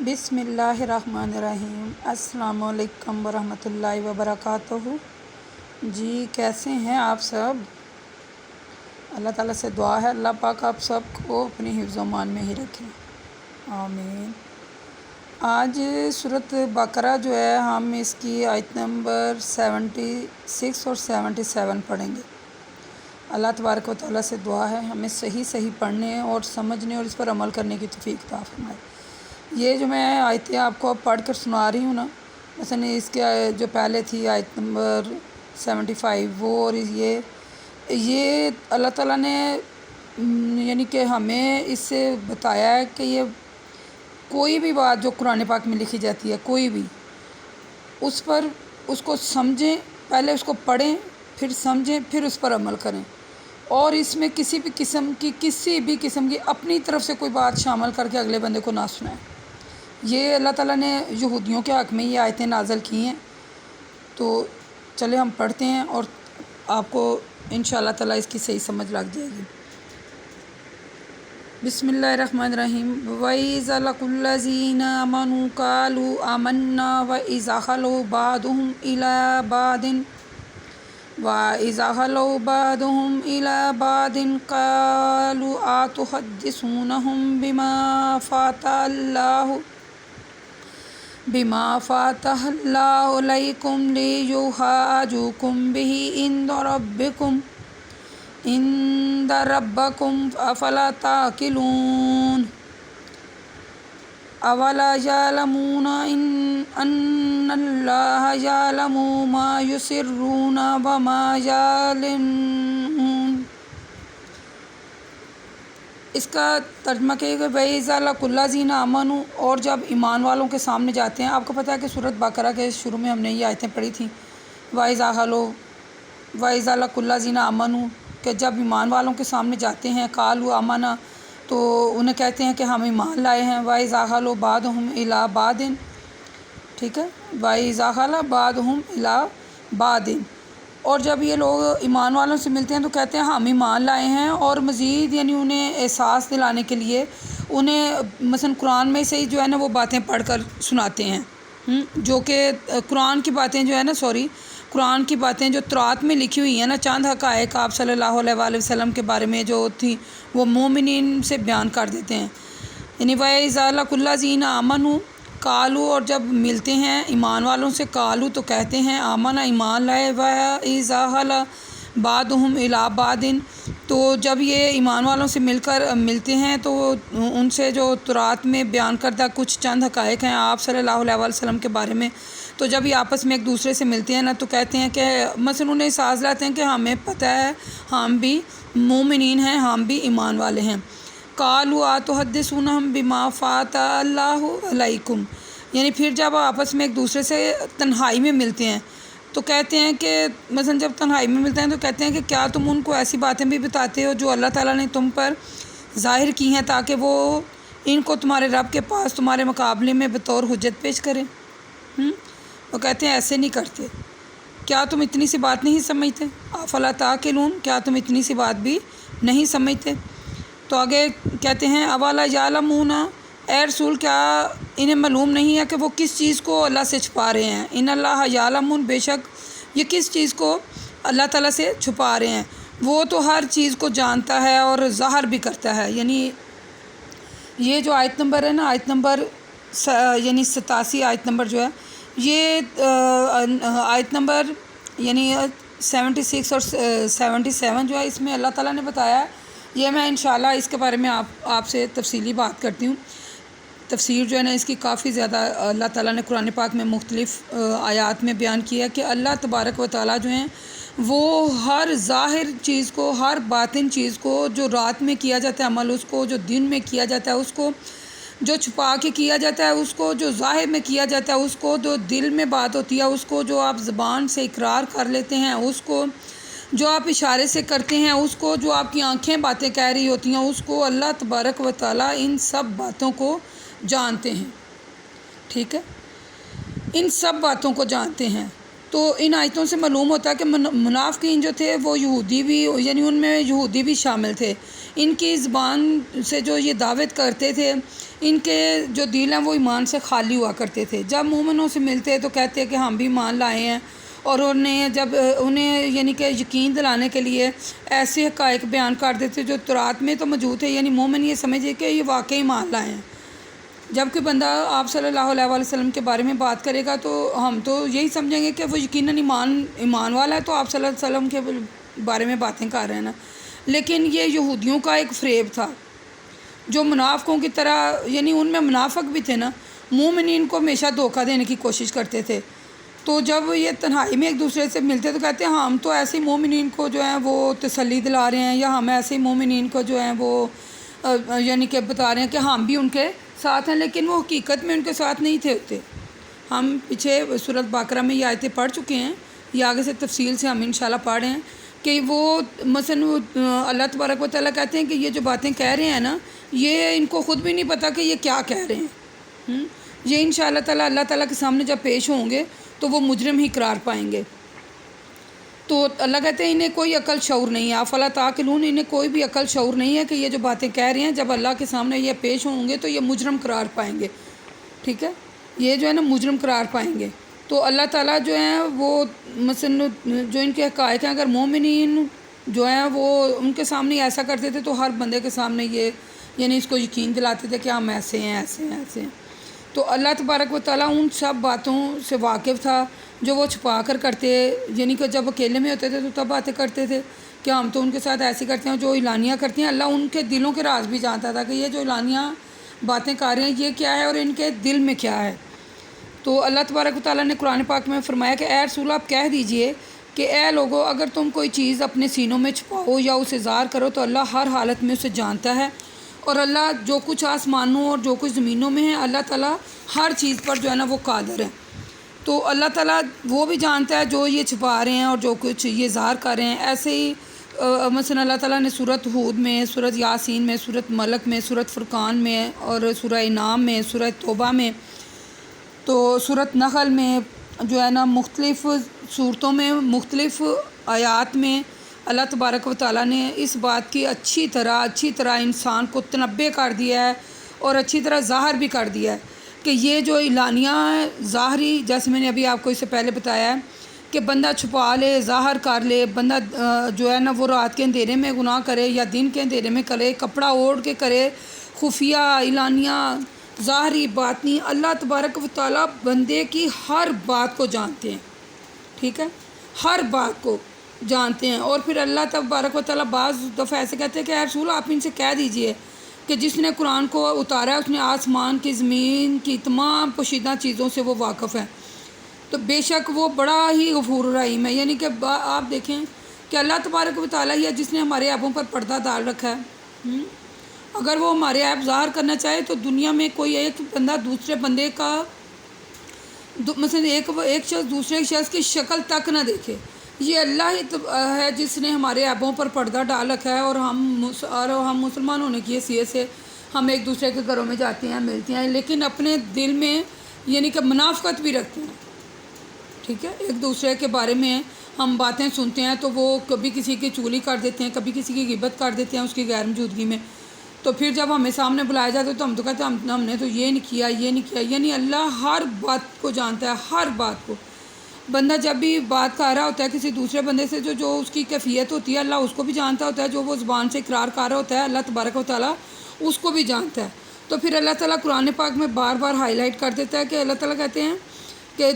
بسم اللہ الرحمن الرحیم۔ السلام علیکم ورحمۃ اللہ وبرکاتہ۔ جی کیسے ہیں آپ سب؟ اللہ تعالیٰ سے دعا ہے اللہ پاک آپ سب کو اپنی حفظ و امان میں ہی رکھیں، آمین۔ آج سورۃ بقرہ جو ہے ہم اس کی آیت نمبر 76 اور 77 پڑھیں گے۔ اللہ تبارک و تعالیٰ سے دعا ہے ہمیں صحیح پڑھنے اور سمجھنے اور اس پر عمل کرنے کی توفیق عطا فرمائے۔ یہ جو میں آیتیں آپ کو اب پڑھ کر سنا رہی ہوں نا، مثلا اس کے جو پہلے تھی آیت نمبر 75 وہ، اور یہ اللہ تعالیٰ نے یعنی کہ ہمیں اس سے بتایا ہے کہ یہ کوئی بھی بات جو قرآن پاک میں لکھی جاتی ہے، کوئی بھی اس کو سمجھیں، پہلے اس کو پڑھیں، پھر سمجھیں، پھر اس پر عمل کریں، اور اس میں کسی بھی قسم کی اپنی طرف سے کوئی بات شامل کر کے اگلے بندے کو نہ سنائیں۔ یہ اللہ تعالیٰ نے یہودیوں کے حق میں یہ آیتیں نازل کی ہیں۔ تو چلے ہم پڑھتے ہیں اور آپ کو انشاءاللہ تعالیٰ اس کی صحیح سمجھ لگ جائے گی۔ بسم اللہ الرحمن الرحیم۔ وَإِذَا لَقُوا الَّذِينَ آمَنُوا قَالُوا آمَنَّا وَإِذَا خَلَوْا بَعْضُهُمْ إِلَىٰ بَعْضٍ قَالُوا أَتُحَدِّثُونَهُم بما فتح اللہ علیکم لیحاجوکم بہ عند ربکم افلا تعقلون اولا یعلمون ان اللہ یعلم ما یسرون وما یعلنون۔ اس کا ترجمہ کہ وَإِذَا لَقُوا الَّذِينَ آمَنُوا، اور جب ایمان والوں کے سامنے جاتے ہیں۔ آپ کو پتہ ہے کہ سورۃ بقرہ کے شروع میں ہم نے یہ آیتیں پڑھی تھیں، وَإِذَا لَقُوا الَّذِينَ آمَنُوا، کہ جب ایمان والوں کے سامنے جاتے ہیں، قَالُوا آمَنَّا، تو انہیں کہتے ہیں کہ ہم ایمان لائے ہیں۔ وَإِذَا خَلَوْا بَعْضُهُمْ إِلَىٰ بَعْضٍ، ٹھیک ہے، وَإِذَا خَلَا بَعْضُهُمْ إِلَىٰ بَعْضٍ، اور جب یہ لوگ ایمان والوں سے ملتے ہیں تو کہتے ہیں ہم ایمان لائے ہیں، اور مزید یعنی انہیں احساس دلانے کے لیے انہیں مثلا قرآن میں سے ہی جو ہے نا وہ باتیں پڑھ کر سناتے ہیں، جو کہ قرآن کی باتیں جو ہے نا قرآن کی باتیں جو تورات میں لکھی ہوئی ہیں نا، چند حقائق آپ صلی اللہ علیہ وآلہ وسلم کے بارے میں جو تھی وہ مومنین سے بیان کر دیتے ہیں۔ یعنی وَإِذَا لَقُوا الَّذِينَ آمَنُوا قالوا، اور جب ملتے ہیں ایمان والوں سے، قالوا تو کہتے ہیں، آمنا ایمان لائے، وَإِذَا خَلَا بَعْضُهُمْ إِلَىٰ بَعْضٍ، تو جب یہ ایمان والوں سے ملتے ہیں تو ان سے جو تورات میں بیان کردہ کچھ چند حقائق ہیں آپ صلی اللہ علیہ وآلہ وسلم کے بارے میں، تو جب یہ آپس میں ایک دوسرے سے ملتے ہیں نا تو کہتے ہیں کہ مثلا انہیں احساس لاتے ہیں کہ ہمیں پتہ ہے ہم بھی مومنین ہیں، ہم بھی ایمان والے ہیں۔ قالوا اتحدثونہم بما فتح اللہ علیکم، یعنی پھر جب آپس میں ایک دوسرے سے تنہائی میں ملتے ہیں تو کہتے ہیں کہ مثلا جب تنہائی میں ملتے ہیں تو کہتے ہیں کہ کیا تم ان کو ایسی باتیں بھی بتاتے ہو جو اللہ تعالیٰ نے تم پر ظاہر کی ہیں تاکہ وہ ان کو تمہارے رب کے پاس تمہارے مقابلے میں بطور حجت پیش کریں؟ وہ کہتے ہیں ایسے نہیں کرتے، کیا تم اتنی سی بات نہیں سمجھتے؟ افلا تعقلون، کیا تم اتنی سی بات بھی نہیں سمجھتے؟ تو آگے کہتے ہیں اولا یعلمون، اے رسول کیا انہیں معلوم نہیں ہے کہ وہ کس چیز کو اللہ سے چھپا رہے ہیں؟ ان اللہ یعلم، بے شک یہ کس چیز کو اللہ تعالیٰ سے چھپا رہے ہیں، وہ تو ہر چیز کو جانتا ہے اور ظاہر بھی کرتا ہے۔ یعنی یہ جو آیت نمبر ہے نا، آیت نمبر یعنی 87 آیت نمبر جو ہے، یہ آیت نمبر یعنی 76 اور 77 جو ہے، اس میں اللہ تعالیٰ نے بتایا ہے، یہ میں انشاءاللہ اس کے بارے میں آپ سے تفصیلی بات کرتی ہوں۔ تفسیر جو ہے نا اس کی کافی زیادہ اللہ تعالیٰ نے قرآن پاک میں مختلف آیات میں بیان کیا ہے کہ اللہ تبارک و تعالیٰ جو ہیں وہ ہر ظاہر چیز کو، ہر باطن چیز کو، جو رات میں کیا جاتا ہے عمل، اس کو جو دن میں کیا جاتا ہے اس کو، جو چھپا کے کیا جاتا ہے اس کو، جو ظاہر میں کیا جاتا ہے اس کو، جو دل میں بات ہوتی ہے اس کو، جو آپ زبان سے اقرار کر لیتے ہیں اس کو، جو آپ اشارے سے کرتے ہیں اس کو، جو آپ کی آنکھیں باتیں کہہ رہی ہوتی ہیں اس کو، اللہ تبارک و تعالیٰ ان سب باتوں کو جانتے ہیں، ٹھیک ہے، ان سب باتوں کو جانتے ہیں۔ تو ان آیتوں سے معلوم ہوتا ہے کہ منافقین جو تھے وہ یہودی بھی، یعنی ان میں یہودی بھی شامل تھے، ان کی زبان سے جو یہ دعوت کرتے تھے، ان کے جو دل ہیں وہ ایمان سے خالی ہوا کرتے تھے۔ جب مومنوں سے ملتے تو کہتے کہ ہم بھی ایمان لائے ہیں، اور انہیں یعنی کہ یقین دلانے کے لیے ایسے حقائق بیان کر دیتے جو تورات میں تو موجود ہے، یعنی مومن یہ سمجھے کہ یہ واقعی ایمان لائے ہیں۔ جب کہ بندہ آپ صلی اللہ علیہ وآلہ وسلم کے بارے میں بات کرے گا تو ہم تو یہی سمجھیں گے کہ وہ یقیناً ایمان والا ہے، تو آپ صلی اللہ علیہ وسلم کے بارے میں باتیں کر رہے ہیں نا۔ لیکن یہ یہودیوں کا ایک فریب تھا، جو منافقوں کی طرح، یعنی ان میں منافق بھی تھے نا، مومنین کو ہمیشہ دھوکہ دینے کی کوشش کرتے تھے۔ تو جب یہ تنہائی میں ایک دوسرے سے ملتے تو کہتے ہیں ہم تو ایسے مومنین کو جو ہیں وہ تسلی دلا رہے ہیں، یا ہم ایسے مومنین کو جو ہیں وہ یعنی کہ بتا رہے ہیں کہ ہم بھی ان کے ساتھ ہیں، لیکن وہ حقیقت میں ان کے ساتھ نہیں تھے ہوتے۔ ہم پیچھے سورۃ بقرہ میں یہ آیتیں پڑھ چکے ہیں، یہ آگے سے تفصیل سے ہم انشاءاللہ پڑھ رہے ہیں کہ وہ مثلا اللہ تبارک و تعالیٰ کہتے ہیں کہ یہ جو باتیں کہہ رہے ہیں نا، یہ ان کو خود بھی نہیں پتہ کہ یہ کیا کہہ رہے ہیں۔ یہ انشاءاللہ تعالیٰ اللہ تعالیٰ کے سامنے جب پیش ہوں گے تو وہ مجرم ہی قرار پائیں گے۔ تو اللہ کہتے ہیں انہیں کوئی عقل شعور نہیں ہے، افلا تعقلون، انہیں کوئی بھی عقل شعور نہیں ہے کہ یہ جو باتیں کہہ رہے ہیں جب اللہ کے سامنے یہ پیش ہوں گے تو یہ مجرم قرار پائیں گے، ٹھیک ہے، یہ جو ہے نا مجرم قرار پائیں گے۔ تو اللہ تعالیٰ جو ہیں وہ مثلا جو ان کے حقائق ہیں، اگر مومنین جو ہیں وہ ان کے سامنے ایسا کرتے تھے تو ہر بندے کے سامنے یہ یعنی اس کو یقین دلاتے تھے کہ ہم ایسے ہیں ایسے ہیں ایسے ہیں۔ تو اللہ تبارک و تعالیٰ ان سب باتوں سے واقف تھا جو وہ چھپا کر کرتے، یعنی کہ جب اکیلے میں ہوتے تھے تو تب باتیں کرتے تھے کہ ہم تو ان کے ساتھ ایسے کرتے ہیں، جو اعلانیہ کرتے ہیں اللہ ان کے دلوں کے راز بھی جانتا تھا کہ یہ جو اعلانیہ باتیں کر رہے ہیں یہ کیا ہے اور ان کے دل میں کیا ہے۔ تو اللہ تبارک و تعالیٰ نے قرآن پاک میں فرمایا کہ اے رسول آپ کہہ دیجئے کہ اے لوگو اگر تم کوئی چیز اپنے سینوں میں چھپاؤ یا اسے ظاہر کرو تو اللہ ہر حالت میں اسے جانتا ہے، اور اللہ جو کچھ آسمانوں اور جو کچھ زمینوں میں ہے اللہ تعالیٰ ہر چیز پر جو ہے نا وہ قادر ہے۔ تو اللہ تعالیٰ وہ بھی جانتا ہے جو یہ چھپا رہے ہیں اور جو کچھ یہ ظاہر کر رہے ہیں۔ ایسے ہی مثلا اللہ تعالیٰ نے سورۃ ہود میں، سورۃ یاسین میں، سورۃ ملک میں، سورۃ فرقان میں اور سورہ انعام میں، سورۃ توبہ میں، تو سورۃ نحل میں جو ہے نا مختلف صورتوں میں مختلف آیات میں اللہ تبارک و تعالیٰ نے اس بات کی اچھی طرح انسان کو تنبیہ کر دیا ہے اور اچھی طرح ظاہر بھی کر دیا ہے کہ یہ جو اعلانیہ ظاہری، جیسے میں نے ابھی آپ کو اس سے پہلے بتایا ہے کہ بندہ چھپا لے، ظاہر کر لے، بندہ جو ہے نا وہ رات کے اندھیرے میں گناہ کرے یا دن کے اندھیرے میں کرے، کپڑا اوڑھ کے کرے، خفیہ اعلانیہ ظاہری باطنی، اللہ تبارک و تعالیٰ بندے کی ہر بات کو جانتے ہیں، ٹھیک ہے، ہر بات کو جانتے ہیں۔ اور پھر اللہ تبارک و تعالیٰ بعض دفعہ ایسے کہتے ہیں کہ اے رسول آپ ان سے کہہ دیجئے کہ جس نے قرآن کو اتارا ہے اس نے آسمان کی، زمین کی تمام پوشیدہ چیزوں سے وہ واقف ہے، تو بے شک وہ بڑا ہی غفور رحیم ہے۔ یعنی کہ آپ دیکھیں کہ اللہ تبارک و تعالیٰ یہ جس نے ہمارے عیبوں پر پردہ ڈال رکھا ہے، اگر وہ ہمارے عیب ظاہر کرنا چاہے تو دنیا میں کوئی ایک بندہ دوسرے بندے کا مثلا ایک شخص دوسرے شخص کی شکل تک نہ دیکھے، یہ اللہ ہی ہے جس نے ہمارے عیبوں پر پردہ ڈال رکھا ہے، اور ہم مسلمان ہونے کی حیثیت سے ہم ایک دوسرے کے گھروں میں جاتے ہیں، ملتے ہیں، لیکن اپنے دل میں یعنی کہ منافقت بھی رکھتے ہیں، ٹھیک ہے، ایک دوسرے کے بارے میں ہم باتیں سنتے ہیں تو وہ کبھی کسی کی چغلی کر دیتے ہیں، کبھی کسی کی غیبت کر دیتے ہیں اس کی غیر موجودگی میں، تو پھر جب ہمیں سامنے بلایا جاتا ہے تو ہم تو کہتے ہیں ہم نے تو یہ نہیں کیا یہ نہیں کیا، یعنی اللہ ہر بات کو جانتا ہے، ہر بات کو۔ بندہ جب بھی بات کر رہا ہوتا ہے کسی دوسرے بندے سے جو اس کی کیفیت ہوتی ہے اللہ اس کو بھی جانتا ہوتا ہے، جو وہ زبان سے اقرار کر رہا ہوتا ہے اللہ تبارک و تعالیٰ اس کو بھی جانتا ہے۔ تو پھر اللہ تعالیٰ قرآن پاک میں بار بار ہائی لائٹ کر دیتا ہے کہ اللہ تعالیٰ کہتے ہیں کہ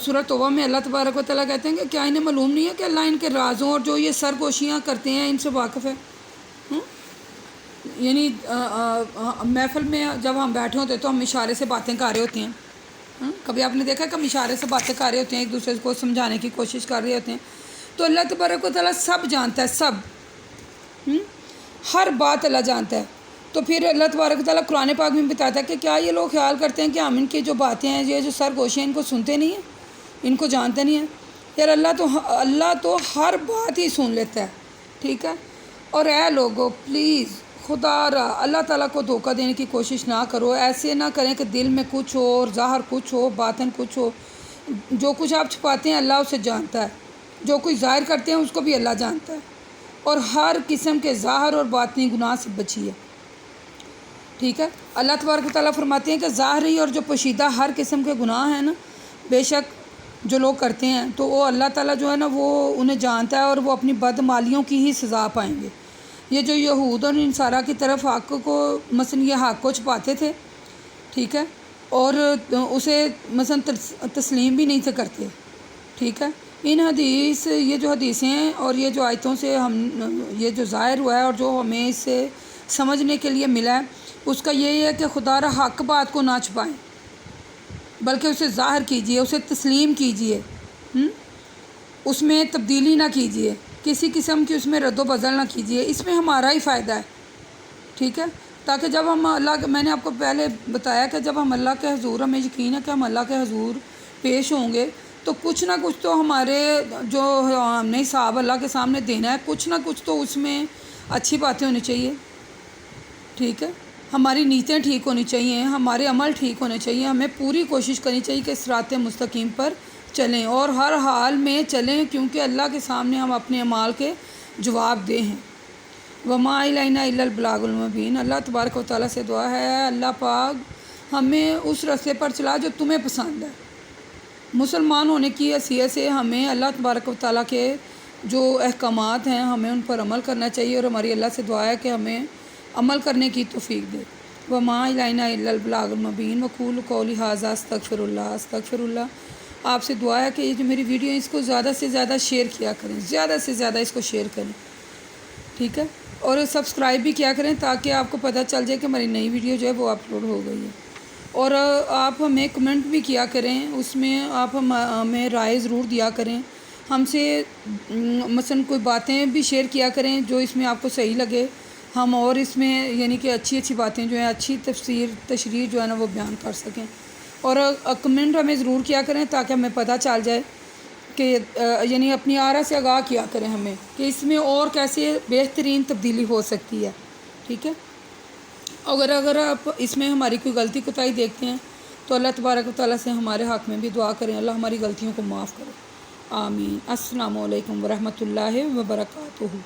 سورۃ توبہ میں اللہ تبارک و تعالیٰ کہتے ہیں کہ کیا انہیں معلوم نہیں ہے کہ اللہ ان کے رازوں اور جو یہ سرگوشیاں کرتے ہیں ان سے واقف ہے۔ یعنی محفل میں جب ہم بیٹھے ہوتے ہیں تو ہم اشارے سے باتیں کر رہے ہوتے ہیں، کبھی آپ نے دیکھا کہ ہم اشارے سے باتیں کر رہے ہوتے ہیں، ایک دوسرے کو سمجھانے کی کوشش کر رہے ہوتے ہیں، تو اللہ تبارک و تعالیٰ سب جانتا ہے، سب ہر بات اللہ جانتا ہے۔ تو پھر اللہ تبارک و تعالیٰ قرآن پاک میں بتاتا ہے کہ کیا یہ لوگ خیال کرتے ہیں کہ ہم ان کی جو باتیں ہیں یہ جو سرگوشیاں ان کو سنتے نہیں ہیں، ان کو جانتے نہیں ہیں؟ یار اللہ تو ہر بات ہی سن لیتا ہے، ٹھیک ہے۔ اور اے لوگو پلیز خدا را اللہ تعالیٰ کو دھوکہ دینے کی کوشش نہ کرو، ایسے نہ کریں کہ دل میں کچھ ہو اور ظاہر کچھ ہو، باطن کچھ ہو۔ جو کچھ آپ چھپاتے ہیں اللہ اسے جانتا ہے، جو کچھ ظاہر کرتے ہیں اس کو بھی اللہ جانتا ہے۔ اور ہر قسم کے ظاہر اور باطنی گناہ سے بچیے، ٹھیک ہے۔ اللہ تبارک و تعالیٰ فرماتے ہیں کہ ظاہری اور جو پوشیدہ ہر قسم کے گناہ ہیں نا، بے شک جو لوگ کرتے ہیں تو وہ اللہ تعالیٰ جو ہے نا وہ انہیں جانتا ہے، اور وہ اپنی بدعمالیوں کی ہی سزا پائیں گے۔ یہ جو یہود اور نصارہ کی طرف حق کو مثلا یہ حق کو چھپاتے تھے، ٹھیک ہے، اور اسے مثلا تسلیم بھی نہیں تھے کرتے، ٹھیک ہے۔ یہ جو حدیثیں ہیں اور یہ جو آیتوں سے یہ جو ظاہر ہوا ہے اور جو ہمیں اس سے سمجھنے کے لیے ملا ہے، اس کا یہی ہے کہ خدا را حق بات کو نہ چھپائیں، بلکہ اسے ظاہر کیجئے، اسے تسلیم کیجئے، اس میں تبدیلی نہ کیجئے، کسی قسم کی اس میں رد و بدل نہ کیجئے، اس میں ہمارا ہی فائدہ ہے، ٹھیک ہے۔ تاکہ جب ہم میں نے آپ کو پہلے بتایا کہ جب ہم اللہ کے حضور، ہمیں یقین ہے کہ ہم اللہ کے حضور پیش ہوں گے تو کچھ نہ کچھ تو ہمارے جو ہم نے حساب اللہ کے سامنے دینا ہے، کچھ نہ کچھ تو اس میں اچھی باتیں ہونی چاہیے، ٹھیک ہے۔ ہماری نیتیں ٹھیک ہونی چاہیے، ہمارے عمل ٹھیک ہونے چاہیے، ہمیں پوری کوشش کرنی چاہیے کہ صراط مستقیم پر چلیں اور ہر حال میں چلیں، کیونکہ اللہ کے سامنے ہم اپنے اعمال کے جواب دہ ہیں۔ وما علینا الا البلاغ المبین۔ اللہ تبارک و تعالیٰ سے دعا ہے، اللہ پاک ہمیں اس راستے پر چلا جو تمہیں پسند ہے۔ مسلمان ہونے کی حیثیت سے ہمیں اللہ تبارک و تعالیٰ کے جو احکامات ہیں ہمیں ان پر عمل کرنا چاہیے، اور ہماری اللہ سے دعا ہے کہ ہمیں عمل کرنے کی توفیق دے۔ وما علینا الا البلاغ المبین وقولوا قولی ھذا استغفر اللہ۔ آپ سے دعا ہے کہ یہ جو میری ویڈیو ہے اس کو زیادہ سے زیادہ شیئر کیا کریں، زیادہ سے زیادہ اس کو شیئر کریں، ٹھیک ہے، اور سبسکرائب بھی کیا کریں تاکہ آپ کو پتہ چل جائے کہ ہماری نئی ویڈیو جو ہے وہ اپلوڈ ہو گئی ہے۔ اور آپ ہمیں کمنٹ بھی کیا کریں، اس میں آپ ہمیں رائے ضرور دیا کریں، ہم سے مثلا کوئی باتیں بھی شیئر کیا کریں جو اس میں آپ کو صحیح لگے، ہم اور اس میں یعنی کہ اچھی باتیں جو ہیں، اچھی تشریح جو ہے نا وہ بیان کر سکیں۔ اور کمنٹ ہمیں ضرور کیا کریں تاکہ ہمیں پتہ چل جائے کہ یعنی اپنی آرا سے آگاہ کیا کریں ہمیں کہ اس میں اور کیسے بہترین تبدیلی ہو سکتی ہے، ٹھیک ہے۔ اگر آپ اس میں ہماری کوئی غلطی کوتاہی دیکھتے ہیں تو اللہ تبارک و تعالیٰ سے ہمارے حق میں بھی دعا کریں، اللہ ہماری غلطیوں کو معاف کرے، آمین۔ السلام علیکم ورحمۃ اللہ وبرکاتہ۔